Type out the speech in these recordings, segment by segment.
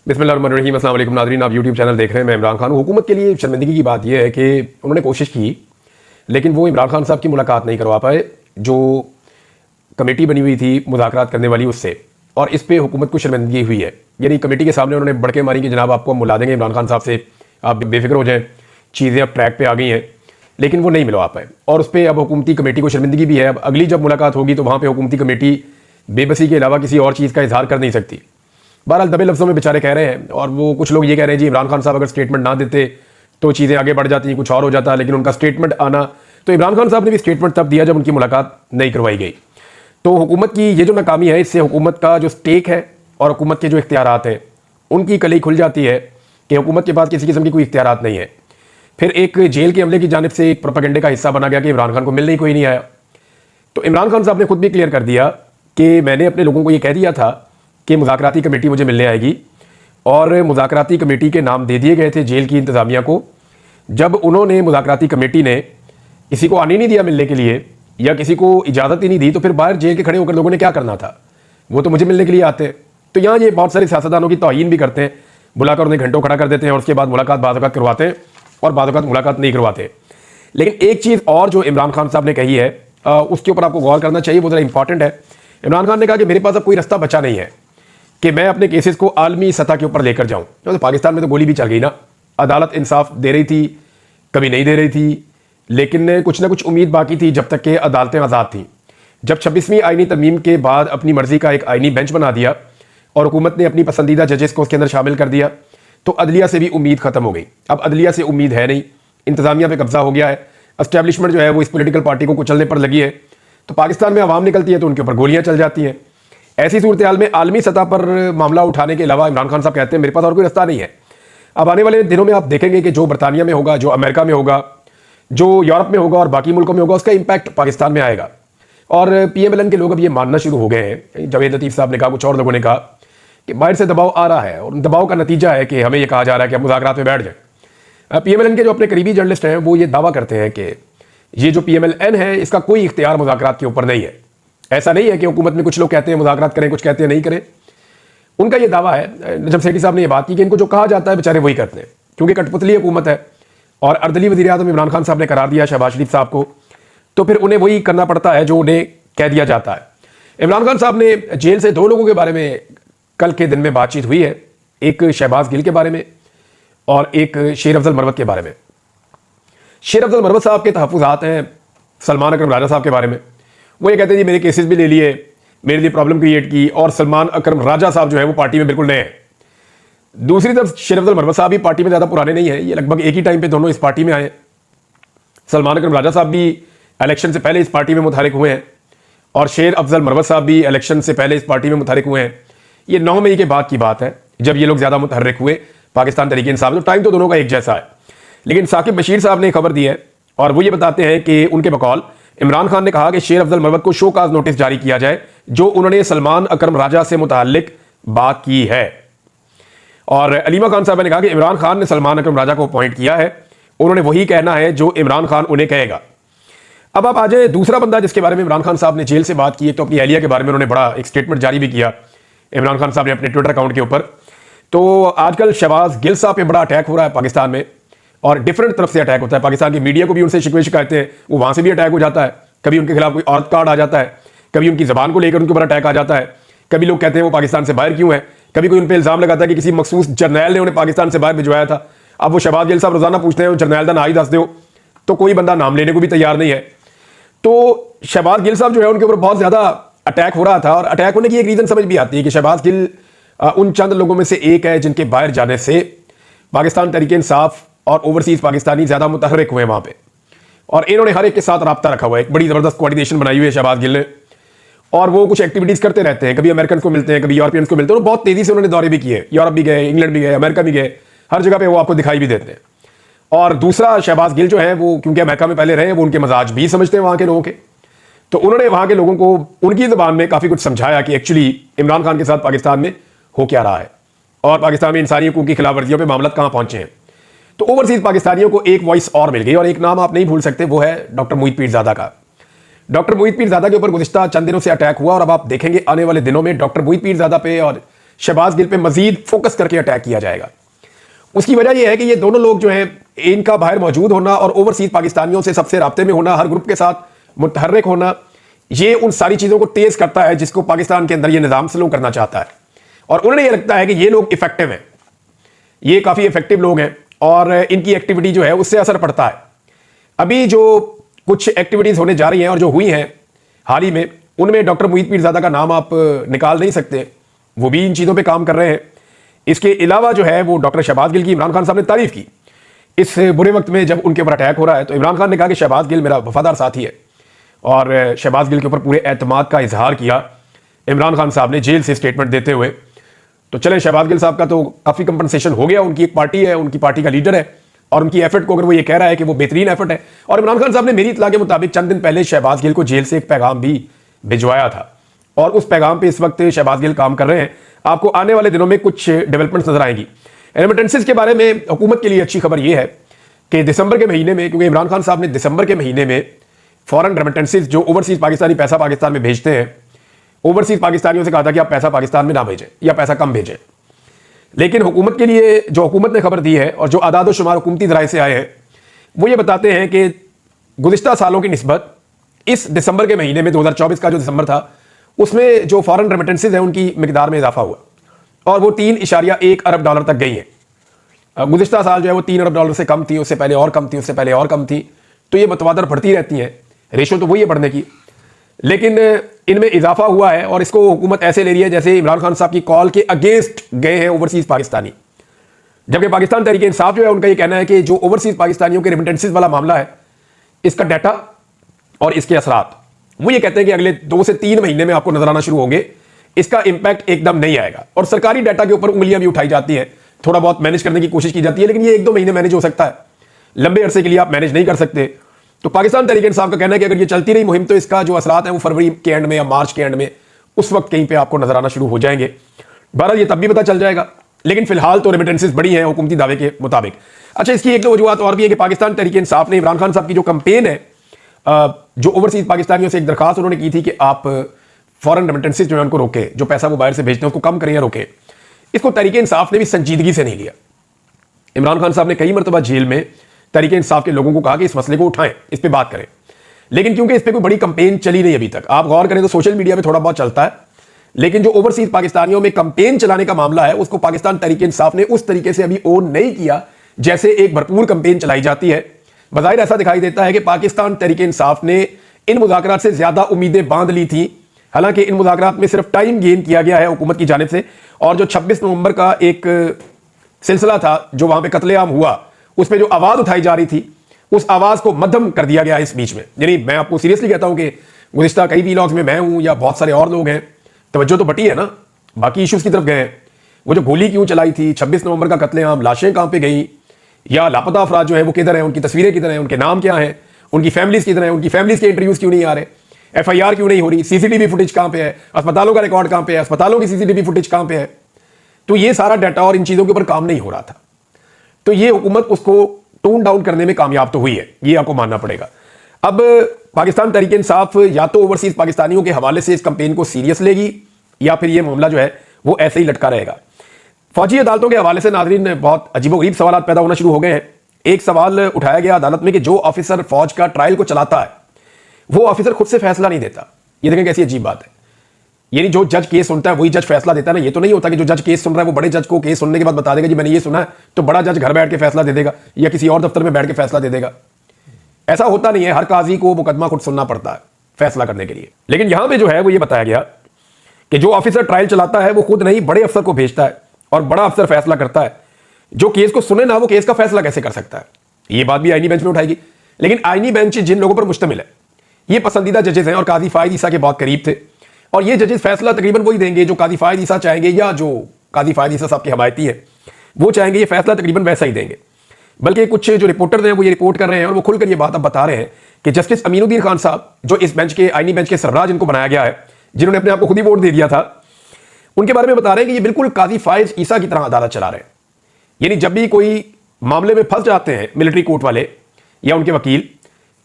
बिस्मिल्लाहिर्रहमानिर्रहीम। अस्सलाम वालेकुम नाज़रीन, आप यूट्यूब चैनल देख रहे हैं। मैं इमरान खान हूँ। हुकूमत के लिए शर्मिंदगी की बात यह है कि उन्होंने कोशिश की लेकिन वो इमरान खान साहब की मुलाकात नहीं करवा पाए जो कमेटी बनी हुई थी मुज़ाकरात करने वाली उससे, और इस पर हुकूमत को शर्मिंदगी हुई है। यानी कमेटी के सामने उन्होंने बड़के मारी कि जनाब आपको हम मिला देंगे इमरान खान साहब से, आप बेफिक्र हो जाएँ, चीज़ें अब ट्रैक पर आ गई हैं, लेकिन वो नहीं मिलवा पाए और उस पर अब हुकूमती कमेटी को शर्मिंदगी भी है। अब अगली जब मुलाकात होगी तो वहाँ पर हुकूमती कमेटी बेबसी के अलावा किसी और चीज़ का इजहार कर नहीं सकती। बहरहाल दबे लफ्ज़ों में बेचारे कह रहे हैं, और वो कुछ लोग ये कह रहे हैं जी इमरान खान साहब अगर स्टेटमेंट ना देते तो चीज़ें आगे बढ़ जाती, कुछ और हो जाता, लेकिन उनका स्टेटमेंट आना, तो इमरान खान साहब ने भी स्टेटमेंट तब दिया जब उनकी मुलाकात नहीं करवाई गई। तो हुकूमत की ये जो नाकामी है, इससे हुकूमत का जो स्टेक है और हुकूमत के जो इख्तियारात हैं उनकी कली खुल जाती है कि हुकूमत के पास किसी किस्म की कोई इख्तियारात नहीं है। फिर एक जेल के अमले की जानिब से एक प्रोपेगेंडे का हिस्सा बना गया कि इमरान खान को मिलने ही कोई नहीं आया। तो इमरान खान साहब ने खुद भी क्लियर कर दिया कि मैंने अपने लोगों को ये कह दिया था कि मुज़ाकराती कमेटी मुझे मिलने आएगी, और मुज़ाकराती कमेटी के नाम दे दिए गए थे जेल की इंतज़ामिया को। जब उन्होंने मुज़ाकराती कमेटी ने किसी को आने नहीं दिया मिलने के लिए या किसी को इजाज़त ही नहीं दी, तो फिर बाहर जेल के खड़े होकर लोगों ने क्या करना था? वो तो मुझे मिलने के लिए आते। तो यहाँ ये बहुत सारे सियासतदानों की तौहीन भी करते हैं, बुलाकर उन्हें घंटों खड़ा कर देते हैं और उसके बाद मुलाकात बाज़ औक़ात करवाते हैं और बाज़ औक़ात मुलाकात नहीं करवाते। लेकिन एक चीज़ और जो इमरान खान साहब ने कही है उसके ऊपर आपको गौर करना चाहिए, वो ज़रा इंपॉर्टेंट है। इमरान खान ने कहा कि मेरे पास अब कोई रास्ता बचा नहीं है कि मैं अपने केसेस को आलमी सतह के ऊपर लेकर जाऊं। तो पाकिस्तान में तो गोली भी चल गई ना, अदालत इंसाफ दे रही थी, कभी नहीं दे रही थी, लेकिन कुछ ना कुछ उम्मीद बाकी थी जब तक कि अदालतें आज़ाद थीं। जब 26वीं आईनी तरमीम के बाद अपनी मर्जी का एक आईनी बेंच बना दिया और हुकूमत ने अपनी पसंदीदा जजेस को उसके अंदर शामिल कर दिया, तो अदलिया से भी उम्मीद खत्म हो गई। अब अदलिया से उम्मीद है नहीं, इंतज़ामिया पे कब्जा हो गया है, एस्टैब्लिशमेंट जो है वो इस पॉलिटिकल पार्टी को कुचलने पर लगी है। तो पाकिस्तान में आवाम निकलती है तो उनके ऊपर गोलियां चल जाती हैं। ऐसी सूरत हाल में आलमी सतह पर मामला उठाने के अलावा इमरान खान साहब कहते हैं मेरे पास और कोई रास्ता नहीं है। अब आने वाले दिनों में आप देखेंगे कि जो बरतानिया में होगा, जो अमेरिका में होगा, जो यूरोप में होगा और बाकी मुल्कों में होगा, उसका इंपैक्ट पाकिस्तान में आएगा। और PMLN के लोग अब ये मानना शुरू हो गए हैं, जावेद लतीफ़ साहब ने कहा, कुछ और लोगों ने कहा कि बाहर से दबाव आ रहा है और दबाव का नतीजा है कि हमें यह कहा जा रहा है कि आप मुज़ाकरात में बैठ जाए। PMLN के जो अपने करीबी जर्नलिस्ट हैं वो ये दावा करते हैं कि ये जो PMLN है इसका कोई इख्तियार मुज़ाकरात के ऊपर नहीं है। ऐसा नहीं है कि हुकूमत में कुछ लोग कहते हैं मुज़ाकरात करें, कुछ कहते हैं नहीं करें। उनका ये दावा है, नजम सेठी साहब ने ये बात की कि इनको जो कहा जाता है बेचारे वही करते हैं, क्योंकि कठपुतली हुकूमत है और अर्दली वज़ीर आज़म इमरान खान साहब ने करार दिया शहबाज शरीफ साहब को, तो फिर उन्हें वही करना पड़ता है जो उन्हें कह दिया जाता है। इमरान खान साहब ने जेल से दो लोगों के बारे में कल के दिन में बातचीत हुई है, एक शहबाज गिल के बारे में और एक शेर अफजल मरवत के बारे में। शेर अफजल मरवत साहब के तहफ़्फ़ुज़ात हैं सलमान अकरम राजा साहब के बारे में। वो ये कहते हैं जी मेरे केसेस भी ले लिए, मेरे लिए प्रॉब्लम क्रिएट की, और सलमान अकरम राजा साहब जो है वो पार्टी में बिल्कुल नए हैं। दूसरी तरफ शेर अफजल मरवत साहब भी पार्टी में ज़्यादा पुराने नहीं हैं, ये लगभग एक ही टाइम पे दोनों इस पार्टी में आए। सलमान अकरम राजा साहब भी इलेक्शन से पहले इस पार्टी में मुतहरिक हुए हैं और शेर अफजल मरवत साहब भी इलेक्शन से पहले इस पार्टी में मुतहरिक हुए हैं। ये 9 मई के बाद की बात है जब ये लोग ज़्यादा मुतहरिक हुए पाकिस्तान तहरीक इंसाफ। तो टाइम तो दोनों का एक जैसा है। लेकिन साकिब बशीर साहब ने खबर दी है और वो ये बताते हैं कि उनके बकौल इमरान खान ने कहा कि शेर अफजल मरवत को शोकाज नोटिस जारी किया जाए जो उन्होंने सलमान अकरम राजा से मुताल्लिक बात की है। और अलीमा खान साहब ने कहा कि इमरान खान ने सलमान अकरम राजा को अपॉइंट किया है, उन्होंने वही कहना है जो इमरान खान उन्हें कहेगा। अब आप आ जाए दूसरा बंदा जिसके बारे में इमरान खान साहब ने जेल से बात की है, तो अपनी अहलिया के बारे में उन्होंने बड़ा एक स्टेटमेंट जारी भी किया इमरान खान साहब ने अपने ट्विटर अकाउंट के ऊपर। तो आजकल शहबाज गिल साहब पे बड़ा अटैक हो रहा है पाकिस्तान में, और डिफरेंट तरफ से अटैक होता है। पाकिस्तान की मीडिया को भी उनसे शिकवे शिकायतें हैं, वो वहाँ से भी अटैक हो जाता है। कभी उनके खिलाफ कोई औरत कार्ड आ जाता है, कभी उनकी ज़बान को लेकर उनके ऊपर अटैक आ जाता है, कभी लोग कहते हैं वो पाकिस्तान से बाहर क्यों है, कभी कोई उन पर इल्ज़ाम लगाता है कि किसी मखसूस जर्नैल ने उन्हें पाकिस्तान से बाहर भिजवाया था। अब वो शहबाज गिल साहब रोज़ाना पूछते हैं जर्नैल का ना ही दस दो, तो कोई बंदा नाम लेने को भी तैयार नहीं है। तो शहबाज गिल साहब जो है उनके ऊपर बहुत ज़्यादा अटैक हो रहा था, और अटैक होने की एक रीज़न समझ भी आती है कि शहबाज गिल उन चंद लोगों में से एक है जिनके बाहर जाने से पाकिस्तान तहरीक इंसाफ और ओवरसीज़ पाकिस्तानी ज़्यादा मुतहरिक हुए वहाँ पे, और इन्होंने हर एक के साथ रब्ता रखा हुआ है। एक बड़ी ज़बरदस्त कोऑर्डिनेशन बनाई हुई है शहबाज गिल ने, और वो कुछ एक्टिविटीज़ करते रहते हैं, कभी अमेरिकन को मिलते हैं, कभी यूरोपियंस को मिलते हैं। बहुत तेज़ी से उन्होंने दौरे भी किए, यूरोप भी गए, इंग्लैंड भी गए, अमेरिका भी गए, हर जगह पर वो आपको दिखाई भी देते हैं। और दूसरा शहबाज गिल जो है वो क्योंकि अमेरिका में पहले रहे, वो उनके मजाज भी समझते हैं वहाँ के लोगों के, तो उन्होंने वहाँ के लोगों को उनकी ज़बान में काफ़ी कुछ समझाया कि एक्चुअली इमरान खान के साथ पाकिस्तान में हो क्या रहा है और पाकिस्तान में इंसानी हकूक़ की खिलाफ वर्जियों पर मामला कहाँ पहुँचे हैं। तो ओवरसीज़ पाकिस्तानियों को एक वॉइस और मिल गई, और एक नाम आप नहीं भूल सकते, वो है डॉक्टर मोहित पीरज़ादा का। डॉक्टर मोहित पीरज़ादा के ऊपर गुज़िश्ता चंद दिनों से अटैक हुआ, और अब आप देखेंगे आने वाले दिनों में डॉक्टर मोहित पीरज़ादा पे और शहबाज गिल पे मजीद फोकस करके अटैक किया जाएगा। उसकी वजह यह है कि ये दोनों लोग जो हैं, इनका बाहर मौजूद होना और ओवरसीज पाकिस्तानियों से सबसे राब्ते में होना, हर ग्रुप के साथ मुतहर्रिक होना, ये उन सारी चीज़ों को तेज़ करता है जिसको पाकिस्तान के अंदर ये निज़ाम स्लो करना चाहता है। और उन्हें ये लगता है कि ये लोग इफेक्टिव हैं, ये काफ़ी इफेक्टिव लोग हैं और इनकी एक्टिविटी जो है उससे असर पड़ता है। अभी जो कुछ एक्टिविटीज़ होने जा रही हैं और जो हुई हैं हाल ही में, उनमें डॉक्टर मुईद पीरज़ादा का नाम आप निकाल नहीं सकते, वो भी इन चीज़ों पे काम कर रहे हैं। इसके अलावा जो है वो डॉक्टर शहबाज गिल की इमरान खान साहब ने तारीफ़ की इस बुरे वक्त में जब उनके ऊपर अटैक हो रहा है। तो इमरान खान ने कहा कि शहबाज गिल मेरा वफादार साथी है और शहबाज गिल के ऊपर पूरे एतमाद का इजहार किया इमरान खान साहब ने जेल से स्टेटमेंट देते हुए। तो चले, शहबाज गिल साहब का तो काफ़ी कंपनसेशन हो गया, उनकी एक पार्टी है, उनकी पार्टी का लीडर है और उनकी एफर्ट को अगर वो ये कह रहा है कि वो बेहतरीन एफर्ट है। और इमरान खान साहब ने मेरी इत्तला के मुताबिक चंद दिन पहले शहबाज गिल को जेल से एक पैगाम भी भिजवाया था और उस पैगाम पे इस वक्त शहबाज गिल काम कर रहे हैं। आपको आने वाले दिनों में कुछ डेवलपमेंट्स नजर आएंगी। रेमिटेंसेस के बारे में हुकूमत के लिए अच्छी खबर यह है कि दिसंबर के महीने में, क्योंकि इमरान खान साहब ने दिसंबर के महीने में फॉरेन रेमिटेंसेस जो ओवरसीज पाकिस्तानी पैसा पाकिस्तान में भेजते हैं, ओवरसीज पाकिस्तानियों से कहा था कि आप पैसा पाकिस्तान में ना भेजें या पैसा कम भेजें। लेकिन हुकूमत के लिए जो हुकूमत ने खबर दी है और जो आदाद व शुमार हुकूमती ज़राए से आए हैं, वो ये बताते हैं कि गुज़िश्ता सालों की निस्बत इस दिसंबर के महीने में 2024 का जो दिसंबर था, उसमें जो फॉरेन रेमिटेंसेज हैं उनकी मिकदार में इजाफा हुआ और वो 3.1 अरब डॉलर तक गई हैं। गुज़िश्ता साल जो है वो 3 अरब डॉलर से कम थी, उससे पहले और कम थी, उससे पहले और कम थी। तो ये मतवादर बढ़ती रहती हैं, रेशो तो वही है बढ़ने की, लेकिन इनमें इजाफा हुआ है और इसको हुकूमत ऐसे ले रही है जैसे इमरान खान साहब की कॉल के अगेंस्ट गए हैं ओवरसीज पाकिस्तानी। जबकि पाकिस्तान तहरीक इंसाफ जो है उनका ये कहना है कि जो ओवरसीज पाकिस्तानियों के रेमिटेंसेज वाला मामला है, इसका डाटा और इसके असरात, वो ये कहते हैं कि अगले 2 से 3 महीने में आपको नजर आना शुरू होंगे, इसका इंपैक्ट एकदम नहीं आएगा। और सरकारी डाटा के ऊपर उंगलियां भी उठाई जाती हैं, थोड़ा बहुत मैनेज करने की कोशिश की जाती है, लेकिन ये 1-2 महीने मैनेज हो सकता है, लंबे अरसे के लिए आप मैनेज नहीं कर सकते। तो पाकिस्तान तहरीक इंसाफ का कहना है कि अगर ये चलती रही मुहिम तो इसका जो असरात है वो फरवरी के एंड में या मार्च के एंड में उस वक्त कहीं पे आपको नजर आना शुरू हो जाएंगे। बहरहाल ये तब भी पता चल जाएगा, लेकिन फिलहाल तो रेमिटेंसेज बड़ी हैं हुकूमती दावे के मुताबिक। अच्छा, इसकी एक दो वजूहत और भी है कि पाकिस्तान तहरीक इंसाफ ने इमरान खान साहब की जो कंपेन है, जो ओवरसीज पाकिस्तानियों से एक दरखास्त उन्होंने की थी कि आप फॉरेन रेमिटेंसेज जो है उनको रोके, जो पैसा वो बाहर से भेजते हैं उसको कम करें या रोके, इसको तहरीक इंसाफ ने भी संजीदगी से नहीं लिया। इमरान खान साहब ने कई मरतबा जेल में तहरीक इंसाफ के लोगों को कहा कि इस मसले को उठाएं, इस पर बात करें, लेकिन क्योंकि इस पर कोई बड़ी कंपेन चली नहीं अभी तक। आप गौर करें तो सोशल मीडिया पे थोड़ा बहुत चलता है, लेकिन जो ओवरसीज पाकिस्तानियों में कंपेन चलाने का मामला है उसको पाकिस्तान तहरीक इंसाफ ने उस तरीके से अभी ओन नहीं किया जैसे एक भरपूर कंपेन चलाई जाती है। बज़ाहिर ऐसा दिखाई देता है कि पाकिस्तान तहरीक इंसाफ ने इन मुज़ाकरात से ज्यादा उम्मीदें बांध ली थी। हालांकि इन मुज़ाकरात में सिर्फ टाइम गेन किया गया है हुकूमत की जानिब से, और जो 26 नवंबर का एक सिलसिला था जो वहां पर कत्लेआम हुआ, उस पर जो आवाज उठाई जा रही थी उस आवाज को मध्यम कर दिया गया इस बीच में। यानी मैं आपको सीरियसली कहता हूं कि गुज़िश्ता कई वीलॉग्स में मैं हूं या बहुत सारे और लोग हैं, तवज्जो तो बटी है ना, बाकी इश्यूज की तरफ गए हैं। वो जो गोली क्यों चलाई थी, 26 नवंबर का कत्लेआम, लाशें कहां पे गई, या लापता अफराद जो है वो किधर हैं, उनकी तस्वीरें किधर हैं, उनके नाम क्या हैं, उनकी फैमिलीज किधर हैं, उनकी फैमिलीज के इंटरव्यूज क्यों नहीं आ रहे, FIR क्यों नहीं हो रही, CCTV फुटेज कहां पे है, अस्पतालों का रिकॉर्ड कहां पे है, अस्पतालों की CCTV फुटेज कहां पे है। तो ये सारा डाटा और इन चीजों के ऊपर काम नहीं हो रहा था। तो ये हुकूमत उसको टोन डाउन करने में कामयाब तो हुई है, ये आपको मानना पड़ेगा। अब पाकिस्तान तहरीक इंसाफ या तो ओवरसीज पाकिस्तानियों के हवाले से इस कंपेन को सीरियस लेगी या फिर ये मामला जो है वो ऐसे ही लटका रहेगा। फौजी अदालतों के हवाले से नाज़रीन बहुत अजीबोगरीब सवाल पैदा होना शुरू हो गए हैं। एक सवाल उठाया गया अदालत में कि जो ऑफिसर फौज का ट्रायल को चलाता है वो ऑफिसर खुद से फैसला नहीं देता। ये देखें कैसी अजीब बात है, यानी जो जज केस सुनता है वही जज फैसला देता है ना। ये तो नहीं होता कि जो जज केस सुन रहा है वो बड़े जज को केस सुनने के बाद बता देगा जी मैंने ये सुना है, तो बड़ा जज घर बैठ के फैसला दे देगा या किसी और दफ्तर में बैठ के फैसला दे देगा। ऐसा होता नहीं है, हर काजी को मुकदमा खुद सुनना पड़ता है फैसला करने के लिए। लेकिन यहां पे जो है वो ये बताया गया कि जो ऑफिसर ट्रायल चलाता है वो खुद नहीं बड़े अफसर को भेजता है और बड़ा अफसर फैसला करता है। जो केस को सुने ना वो केस का फैसला कैसे कर सकता है, ये बात भी आईनी बेंच में उठाएगी। लेकिन आईनी बेंच जिन लोगों पर मुश्तमिल है ये पसंदीदा जजेस हैं और काजी फायद ईसा के बहुत करीब थे, और ये जजेस फैसला तकरीबन वही देंगे जो काजी फायद ईसा चाहेंगे या जो काजी फायद ईसा साहब के हमायती है वो चाहेंगे, ये फैसला तकरीबन वैसा ही देंगे। बल्कि कुछ जो रिपोर्टर हैं वो ये रिपोर्ट कर रहे हैं और वो खुलकर ये बात अब बता रहे हैं कि जस्टिस अमीनुद्दीन खान साहब जो इस बेंच के आईनी बेंच के सरबराह जिनको बनाया गया है, जिन्होंने अपने आप को खुद ही वोट दे दिया था, उनके बारे में बता रहे हैं कि ये बिल्कुल काजी फायद ईसा की तरह अदालत चला रहे हैं। यानी जब भी कोई मामले में फंस जाते हैं मिलिट्री कोर्ट वाले या उनके वकील,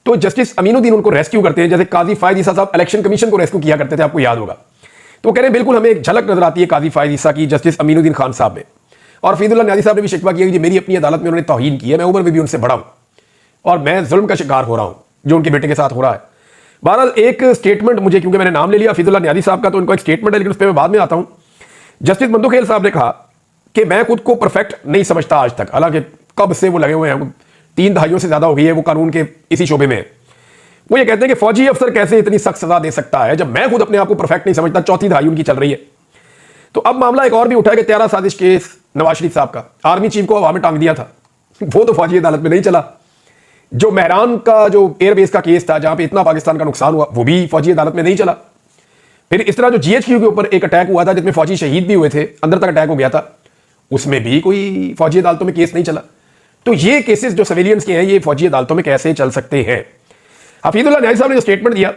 तो जस्टिस अमीनुद्दीन उनको रेस्क्यू करते हैं, जैसे काजी फायद ईसा साहब इलेक्शन कमीशन को रेस्क्यू किया करते थे, आपको याद होगा। तो वो कह रहे हैं बिल्कुल हमें एक झलक नजर आती है काजी फायद ईसा की जस्टिस अमीनुद्दीन खान साहब में। और फरीदुल्लाह न्याजी साहब ने भी शिकवा किया कि मेरी अपनी अदालत में उन्होंने तौहीन की है, मैं उम्र में भी उनसे बड़ा हूं और मैं जुल्म का शिकार हो रहा हूं जो उनके बेटे के साथ हो रहा है। बहरहाल एक स्टेटमेंट मुझे, क्योंकि मैंने नाम ले लिया फरीदुल्लाह न्याजी साहब का, तो उनका एक स्टेटमेंट है, लेकिन उस पर मैं बाद में आता हूं। जस्टिस मंदुखेल साहब ने कहा कि मैं खुद को परफेक्ट नहीं समझता आज तक, हालांकि कब से वो लगे हुए हैं, 3 दहाइयों से ज्यादा हो गई है वो कानून के इसी शोबे में। वो ये कहते हैं कि फौजी अफसर कैसे इतनी सख्त सजा दे सकता है जब मैं खुद अपने आप को परफेक्ट नहीं समझता। 4थी दहाई उनकी चल रही है। तो अब मामला एक और भी उठा है कि 13 साजिश केस नवाज शरीफ साहब का, आर्मी चीफ को हवा में टांग दिया था, वो तो फौजी अदालत में नहीं चला। जो मेहरान का जो एयरबेस का केस था जहां पे इतना पाकिस्तान का नुकसान हुआ, वो भी फौजी अदालत में नहीं चला। फिर इस तरह जो GHQ के ऊपर एक अटैक हुआ था जिसमें फौजी शहीद भी हुए थे, अंदर तक अटैक हो गया था, उसमें भी कोई फौजी अदालतों में केस नहीं चला। तो ये केसेस जो सिविलियंस के हैं ये फौजी अदालतों में कैसे चल सकते हैं? हफीजुल्लाह न्याजी साहब ने जो स्टेटमेंट दिया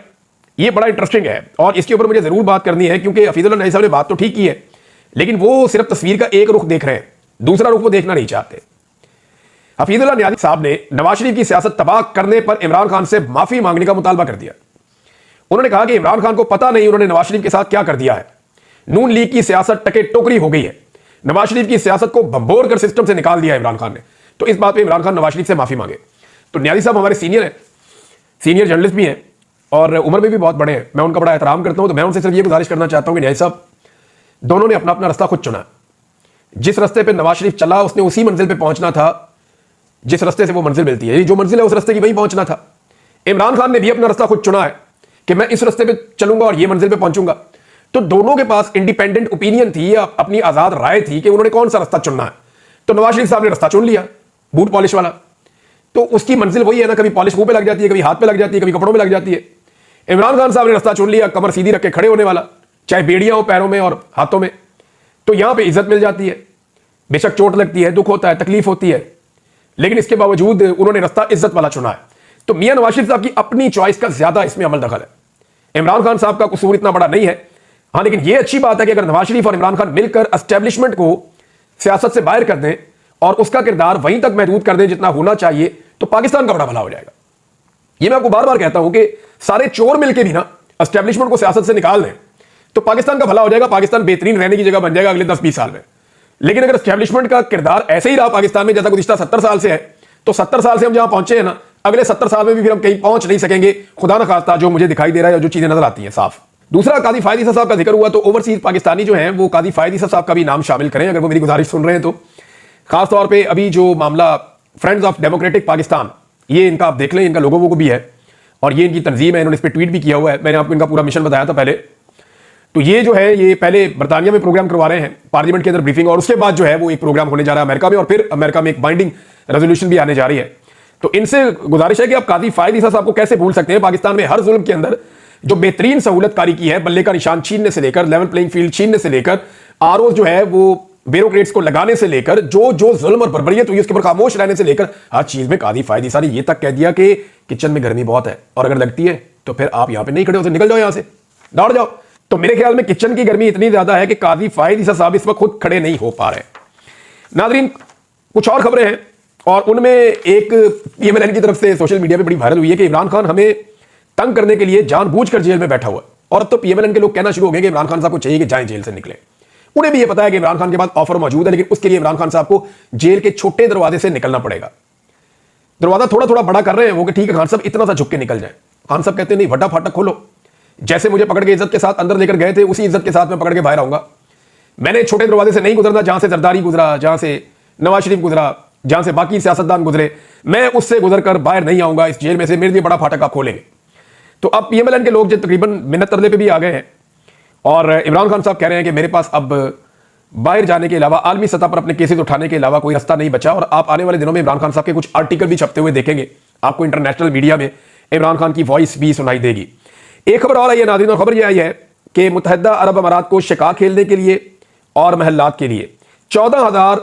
ये बड़ा इंटरेस्टिंग है और इसके ऊपर मुझे जरूर बात करनी है, क्योंकि हफीजुल्लाह न्याजी साहब ने बात तो ठीक की है, लेकिन वो सिर्फ तस्वीर का एक रुख देख रहे हैं, दूसरा रुख वो देखना नहीं चाहते। हफीजुल्लाह न्याजी साहब ने नवाज शरीफ की सियासत तबाह करने पर इमरान खान से माफी मांगने का मुतालबा कर दिया। उन्होंने कहा कि इमरान खान को पता नहीं उन्होंने नवाज शरीफ के साथ क्या कर दिया है। नून लीग की सियासत टके टोकरी हो गई है। नवाज शरीफ की सियासत को भंबोर कर सिस्टम से निकाल दिया इमरान खान ने। तो इस बात पे इमरान खान नवाज शरीफ से माफी मांगे। तो न्याजी साहब हमारे सीनियर हैं, सीनियर जर्नलिस्ट भी हैं और उम्र में भी बहुत बड़े हैं, मैं उनका बड़ा एहतराम करता हूं। तो मैं उनसे सिर्फ ये गुजारिश करना चाहता हूं कि न्याजी साहब, दोनों ने अपना अपना रास्ता खुद चुना। जिस रास्ते पे नवाज शरीफ चला उसने उसी मंजिल पे पहुंचना था जिस रास्ते से वो मंजिल मिलती है, जो मंजिल है उस रास्ते की वहीं पहुंचना था। इमरान खान ने भी अपना रास्ता खुद चुना है कि मैं इस रास्ते पे चलूंगा और ये मंजिल पे पहुंचूंगा। तो दोनों के पास इंडिपेंडेंट ओपिनियन थी, अपनी आजाद राय थी कि उन्होंने कौन सा रास्ता चुनना है। तो नवाज शरीफ साहब ने रास्ता चुन लिया बूट पॉलिश वाला, तो उसकी मंजिल वही है ना, कभी पॉलिश मुंह पे लग जाती है, कभी हाथ पे लग जाती है, कभी कपड़ों में लग जाती है। इमरान खान साहब ने रास्ता चुन लिया कमर सीधी रख के खड़े होने वाला, चाहे बेड़ियां हो पैरों में और हाथों में, तो यहां पे इज्जत मिल जाती है। बेशक चोट लगती है, दुख होता है, तकलीफ होती है, लेकिन इसके बावजूद उन्होंने रास्ता इज्जत वाला चुना है। तो मियां नवाज शरीफ साहब की अपनी चॉइस का ज्यादा इसमें अमल दखल है। इमरान खान साहब का कसूर इतना बड़ा नहीं है। हाँ, लेकिन यह अच्छी बात है कि अगर नवाज शरीफ और इमरान खान मिलकर एस्टेब्लिशमेंट को सियासत से बाहर कर दें और उसका किरदार वहीं तक महदूद कर दें जितना होना चाहिए, तो पाकिस्तान का बड़ा भला हो जाएगा। यह मैं आपको बार बार कहता हूं कि सारे चोर मिलकर भी ना एस्टेब्लिशमेंट को सियासत से निकाल दें तो पाकिस्तान का भला हो जाएगा, पाकिस्तान बेहतरीन रहने की जगह बन जाएगा अगले 10-20 साल में। लेकिन अगर एस्टेब्लिशमेंट का किरदार ऐसे ही रहा पाकिस्तान में जैसा गुज़िश्ता 70 साल से है, तो 70 साल से हम जहां पहुंचे हैं ना, अगले 70 साल में भी फिर हम कहीं पहुंच नहीं सकेंगे, खुदा न खास्ता, जो मुझे दिखाई दे रहा है, जो चीजें नजर आती हैं साफ। दूसरा, काजी फायद ईसा साहब का जिक्र हुआ, तो ओवरसीज पाकिस्तानी जो हैं वो काजी फायद ईसा साहब का भी नाम शामिल करें अगर वो मेरी गुजारिश सुन रहे हैं तो। खासतौर पर अभी जो मामला फ्रेंड्स ऑफ डेमोक्रेटिक पाकिस्तान, ये इनका आप देख लें, इनका लोगो वो भी है और ये इनकी तंजीम है, इन्होंने इस पर ट्वीट भी किया हुआ है। मैंने आपको इनका पूरा मिशन बताया था पहले। तो ये जो है ये पहले बरतानिया में प्रोग्राम करवा रहे हैं पार्लियामेंट के अंदर ब्रीफिंग, और उसके बाद जो है वो एक प्रोग्राम होने जा रहा है अमेरिका में, और फिर अमेरिका में एक बाइंडिंग रेजोल्यूशन भी आने जा रही है। तो इनसे गुजारिश है कि आप काजी फायद ईसा साहब को कैसे भूल सकते हैं। पाकिस्तान में हर जुल्म के अंदर जो बेहतरीन सहूलतकारी की है, बल्ले का निशान छीनने से लेकर, लेवल प्लेइंग फील्ड छीनने से लेकर, आरओ जो है वो ब्यूरोक्रेट्स को लगाने से लेकर, जो जो जुल्म और बर्बरियत हुई उसके ऊपर खामोश रहने से लेकर, हर चीज में काजी फायद ईसा ने ये तक कह दिया कि किचन में गर्मी बहुत है और अगर लगती है तो फिर आप यहां पे नहीं खड़े हो, निकल जाओ यहां से, दौड़ जाओ। तो मेरे ख्याल में किचन की गर्मी इतनी ज्यादा है कि काजी फायद ईसा साहब इस वक्त खुद खड़े नहीं हो पा रहे। नाजरीन, कुछ और खबरें हैं और उनमें एक पीएमएलएन की तरफ से सोशल मीडिया पे बड़ी वायरल हुई है कि इमरान खान हमें तंग करने के लिए जानबूझकर जेल में बैठा हुआ है। और अब तो पीएमएलएन के लोग कहना शुरू हो गए कि इमरान खान साहब को चाहिए कि जाएं जेल से निकले। उन्हें भी यह पता है कि इमरान खान के पास ऑफर मौजूद है, लेकिन उसके लिए इमरान खान साहब को जेल के छोटे दरवाजे से निकलना पड़ेगा। दरवाजा थोड़ा थोड़ा बड़ा कर रहे हैं वो कि ठीक है खान साहब इतना सा झुक के निकल जाए। खान साहब कहते हैं नहीं, वड्डा फाटक खोलो, जैसे मुझे पकड़ के इज्जत के साथ अंदर लेकर गए थे उसी इज्जत के साथ मैं पकड़ के बाहर आऊंगा। मैंने छोटे दरवाजे से नहीं गुजरना जहां से जरदारी गुजरा, जहां से नवाज शरीफ गुजरा, जहां से बाकी सियासतदान गुजरे, मैं उससे गुजरकर बाहर नहीं आऊंगा इस जेल में से, मेरे लिए बड़ा फाटक आप खोलेंगे। तो अब पीएमएलएन के लोग जो तकरीबन मिन्नत तरले पे भी आ गए हैं और इमरान खान साहब कह रहे हैं कि मेरे पास अब बाहर जाने के अलावा, आलमी सतह पर अपने केसेस उठाने के अलावा कोई रास्ता नहीं बचा। और आप आने वाले दिनों में इमरान खान साहब के कुछ आर्टिकल भी छपते हुए देखेंगे, आपको इंटरनेशनल मीडिया में इमरान खान की वॉइस भी सुनाई देगी। एक खबर और आई है नाज़रीन, और खबर यह आई है कि मुत्तहिदा अरब अमारात को शिकार खेलने के लिए और महल्लात के लिए 14,000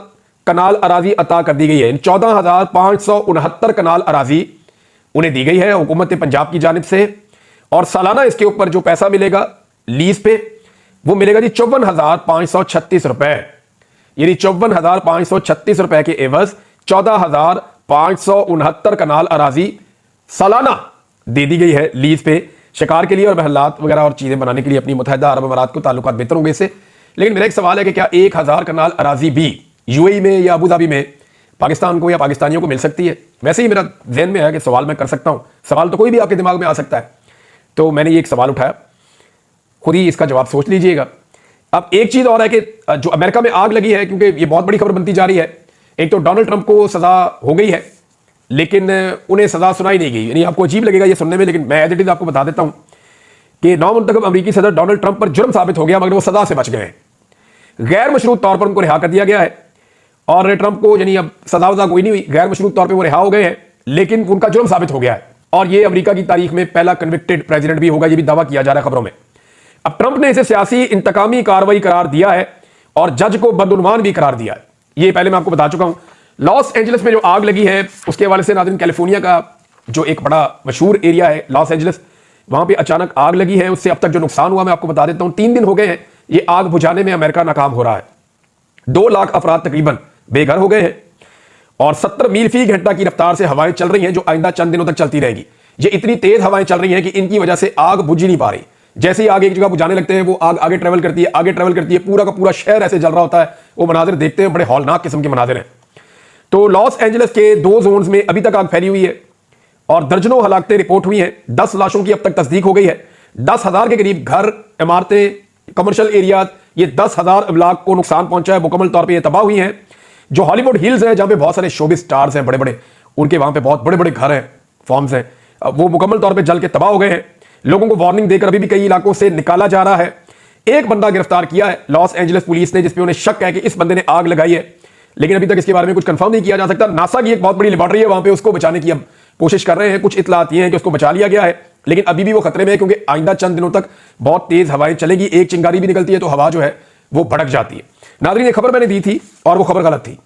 कनाल अराजी अता कर दी गई है। 14,569 कनाल अराजी उन्हें दी गई है हुकूमत पंजाब की जानिब से, और सालाना इसके ऊपर जो पैसा मिलेगा लीज पे वो मिलेगा जी 54,536 रुपए। यानी 54,536 रुपए के एवज 14,569 कनाल अराजी सालाना दे दी गई है लीज पे शिकार के लिए और महलात वगैरह और चीज़ें बनाने के लिए अपनी मुत्तहिदा अरब अमारात को ताल्लुकात बेहतर होंगे इससे। लेकिन मेरा एक सवाल है कि क्या 1000 कनाल अराजी भी यूएई में या अबू धाबी में पाकिस्तान को या पाकिस्तानियों को मिल सकती है? वैसे ही मेरा जहन में है कि सवाल मैं कर सकता हूँ, सवाल तो कोई भी आपके दिमाग में आ सकता है। तो मैंने ये एक सवाल उठाया, खुद ही इसका जवाब सोच लीजिएगा। अब एक चीज़ और है कि जो अमेरिका में आग लगी है, क्योंकि ये बहुत बड़ी खबर बनती जा रही है, एक तो डोनाल्ड ट्रंप को सज़ा हो गई है लेकिन उन्हें सज़ा सुनाई नहीं गई। यानी आपको अजीब लगेगा ये सुनने में, लेकिन मैं एज इट इज़ आपको बता देता हूँ कि नौमुंतखब अमरीकी सदर डोनाल्ड ट्रंप पर जुर्म साबित हो गया, मगर वो सज़ा से बच गए हैं। गैर मशरूत तौर पर उनको रिहा कर दिया गया है और ट्रंप को यानी अब सज़ा वज़ा कोई नहीं हुई, गैर मशरूत तौर पर वो रिहा हो गए हैं, लेकिन उनका जुर्म साबित हो गया है और ये अमेरिका की तारीख में पहला कन्विक्टेड प्रेसिडेंट भी होगा, ये भी दावा किया जा रहा है खबरों में। अब ट्रंप ने इसे सियासी इंतकामी कार्रवाई करार दिया है और जज को बदउनवान भी करार दिया है। ये पहले मैं आपको बता चुका हूं। लॉस एंजलिस में जो आग लगी है उसके हवाले से नाज़रीन, कैलिफोर्निया का जो एक बड़ा मशहूर एरिया है लॉस एंजलिस, वहां पे अचानक आग लगी है। उससे अब तक जो नुकसान हुआ मैं आपको बता देता हूं। 3 दिन हो गए हैं ये आग बुझाने में अमेरिका नाकाम हो रहा है। 2 लाख अफराद तकरीबन बेघर हो गए हैं और 70 मील फी घंटा की रफ्तार से हवाएं चल रही हैं जो आइंदा चंद दिनों तक चलती रहेगी। ये इतनी तेज हवाएं चल रही हैं कि इनकी वजह से आग बुझ ही नहीं पा रही। जैसे ही आग एक जगह बुझाने लगते हैं वो आग आगे ट्रेवल करती है, आगे ट्रेवल करती है, पूरा का पूरा शहर ऐसे जल रहा होता है। वो मनाजिर देखते हैं, बड़े हौलनाक किस्म के मनाजिर हैं। तो लॉस एंजलिस के 2 जोन्स में अभी तक आग फैली हुई है और दर्जनों हलाकतें रिपोर्ट हुई हैं। 10 लाशों की अब तक तस्दीक हो गई है। 10,000 के करीब घर, इमारतें, कमर्शियल एरियाज, ये 10,000 इमलाक को नुकसान पहुंचा है। मुकम्मल तौर पर ये तबाह हुई हैं। जो हॉलीवुड हिल्स हैं जहां पे बहुत सारे शोबिस स्टार्स हैं बड़े बड़े, उनके वहां पे बहुत बड़े बड़े घर हैं, फॉर्म्स हैं, वो मुकम्मल तौर पे जल के तबाह हो गए हैं। लोगों को वार्निंग देकर अभी भी कई इलाकों से निकाला जा रहा है। एक बंदा गिरफ्तार किया है लॉस एंजलिस पुलिस ने, जिसपे उन्हें शक है कि इस बंदे ने आग लगाई है, लेकिन अभी तक इसके बारे में कुछ कंफर्म नहीं किया जा सकता। नासा की एक बहुत बड़ी लेबॉर्टरी है वहां पे, उसको बचाने की अब कोशिश कर रहे हैं। कुछ इतलात ये हैं कि उसको बचा लिया गया है, लेकिन अभी भी वो खतरे में है क्योंकि आइंदा चंद दिनों तक बहुत तेज हवाएं चलेगी। एक चिंगारी भी निकलती है तो हवा जो है वो भड़क जाती है। नाज़रीन, ये खबर मैंने दी थी और वो खबर गलत थी।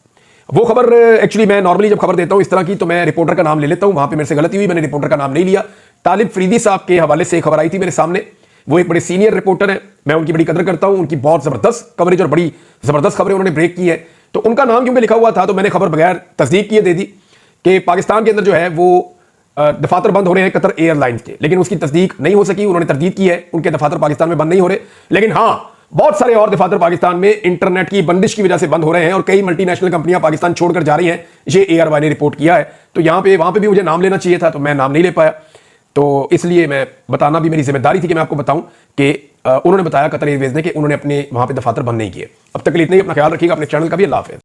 वो खबर एक्चुअली मैं नॉर्मली जब खबर देता हूं इस तरह की तो मैं रिपोर्टर का नाम ले लेता हूं, वहां पे मेरे से गलती हुई, मैंने रिपोर्टर का नाम नहीं लिया। तालिब फरीदी साहब के हवाले से खबर आई थी मेरे सामने। वो एक बड़े सीनियर रिपोर्टर है, मैं उनकी बड़ी कदर करता हूं। उनकी बहुत जबरदस्त कवरेज और बड़ी जबरदस्त खबरें उन्होंने ब्रेक की है। तो उनका नाम क्योंकि लिखा हुआ था तो मैंने खबर बगैर तस्दीक किए दे दी कि पाकिस्तान के अंदर जो है वो दफातर बंद हो रहे हैं कतर एयरलाइंस के, लेकिन उसकी तस्दीक नहीं हो सकी। उन्होंने तरदीद की है उनके दफातर पाकिस्तान में बंद नहीं हो रहे, लेकिन हाँ बहुत सारे और दफातर पाकिस्तान में इंटरनेट की बंदिश की वजह से बंद हो रहे हैं और कई मल्टीनेशनल कंपनियां पाकिस्तान छोड़कर जा रही हैं। ये एआरवाई ने रिपोर्ट किया है। तो यहां पे वहां पे भी मुझे नाम लेना चाहिए था तो मैं नाम नहीं ले पाया, तो इसलिए मैं बताना भी मेरी जिम्मेदारी थी कि मैं आपको बताऊं कि उन्होंने बताया कतर एयरवेज ने कि उन्होंने अपने वहां पे दफातर बंद नहीं किए। अब तक के लिए इतना ही। अपना ख्याल रखिएगा, अपने चैनल का भी। अल्लाह हाफिज़।